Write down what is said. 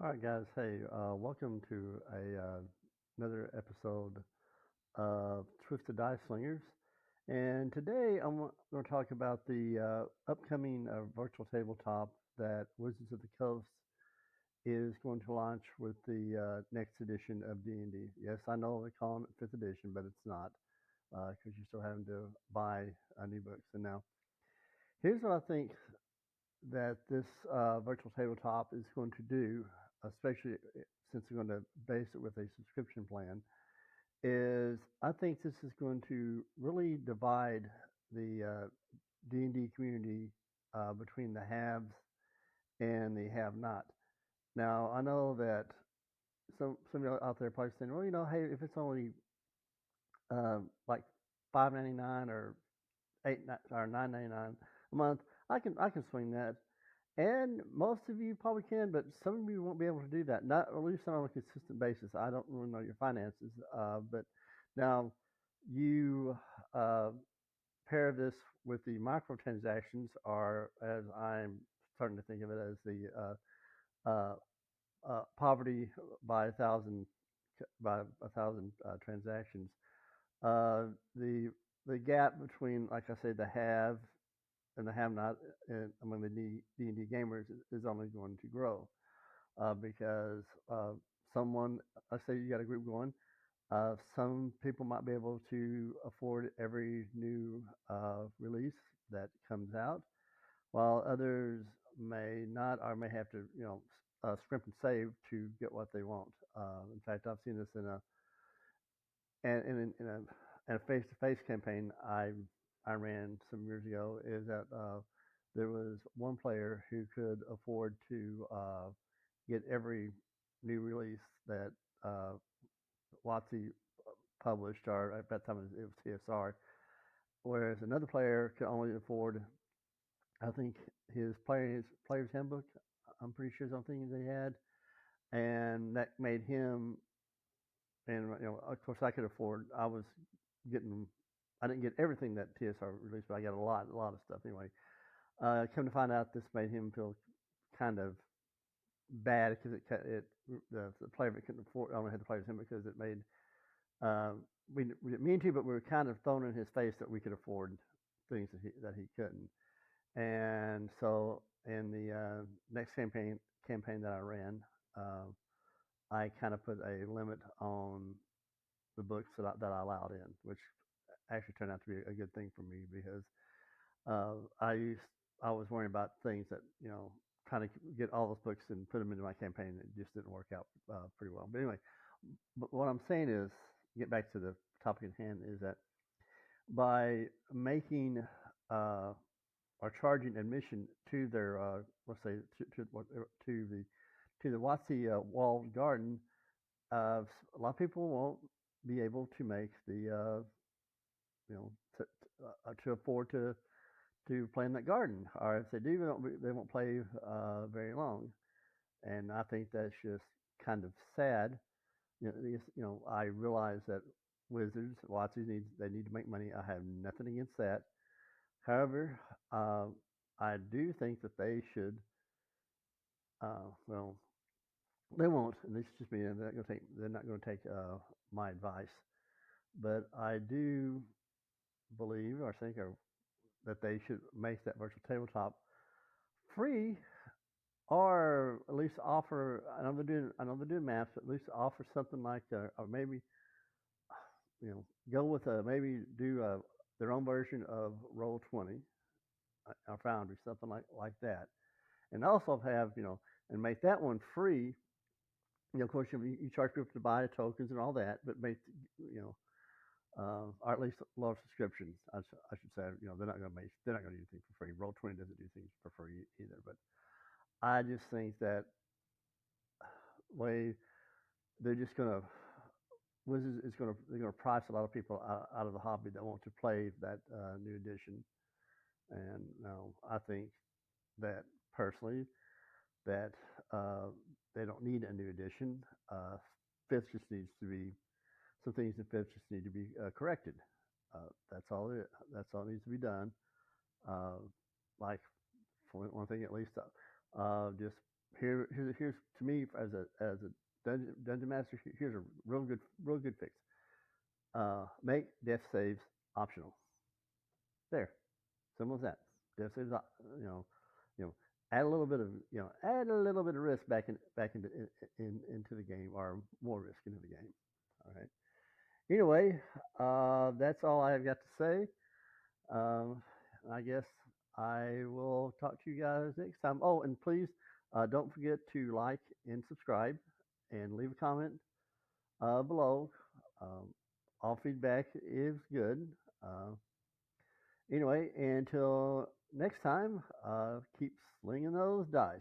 All right, guys. Hey, welcome to another episode of Twisted Dice-Slingers. And today going to talk about the upcoming virtual tabletop that Wizards of the Coast is going to launch with the next edition of D&D. Yes, I know they're calling it 5th edition, but it's not because you're still having to buy new books. And now, here's what I think that this virtual tabletop is going to do, especially since we're going to base it with a subscription plan, is I think this is going to really divide the D&D community between the haves and the have-not. Now, I know that some of you out there are probably saying, well, hey, if it's only like $5.99 or $9.99 a month, I can swing that. And most of you probably can, but some of you won't be able to do that. Not at least on a consistent basis. I don't really know your finances, but now you pair this with the microtransactions, or as I'm starting to think of it as the poverty by a thousand transactions. The gap between, like I said, the have and the have not among the D&D gamers is only going to grow because someone, let's say you got a group going, some people might be able to afford every new release that comes out, while others may not or may have to, scrimp and save to get what they want. In fact, I've seen this in a face-to-face campaign I ran some years ago. Is that there was one player who could afford to get every new release that WotC published, or at that time it was TSR, whereas another player could only afford, I think, his player's handbook. I'm pretty sure something they had, and that made him. And of course, I could afford. Getting, I didn't get everything that TSR released, but I got a lot of stuff anyway. Come to find out, this made him feel kind of bad because the player that couldn't afford only had the player's handbook because it made we didn't mean to, but we were kind of thrown in his face that we could afford things that he couldn't. And so in the next campaign that I ran, I kind of put a limit on the books that I allowed in, which actually turned out to be a good thing for me because I was worrying about things that trying to get all those books and put them into my campaign. It just didn't work out pretty well. But anyway, but what I'm saying is, get back to the topic at hand, is that by making or charging admission to their let's say to the WotC walled garden, a lot of people won't be able to make the to afford to play in that garden, or if they do, they won't play very long. And I think that's just kind of sad. I realize that Wizards, WotC they need to make money. I have nothing against that. However, I do think that they should. Well, they won't, and this is just me. They're not going to take my advice, but I do believe or think that they should make that virtual tabletop free, or at least offer. I know they're doing maps. At least offer something like, or maybe go with maybe do their own version of Roll20 or Foundry, something like that, and also have and make that one free. Of course, you charge people to buy tokens and all that, but make or at least lower subscriptions. I should say, they're not going to do anything for free. Roll20 doesn't do things for free either. But I just think that way they're just going to Wizards is going to they're going to price a lot of people out of the hobby that want to play that new edition. And I think that personally that they don't need a new edition. Fifth just needs to be some things in fifth just need to be corrected. That's all. That's all needs to be done. Like for one thing, at least, just here's to me as a dungeon master. Here's a real good fix. Make death saves optional. There, simple as that. Death saves, you know, add a little bit of add a little bit of risk back into the game, or more risk into the game. All right. Anyway, that's all I've got to say. Um, I guess I will talk to you guys next time. Oh, and please don't forget to like and subscribe and leave a comment below. Um, all feedback is good. Uh, anyway, until next time, keep slinging those dice.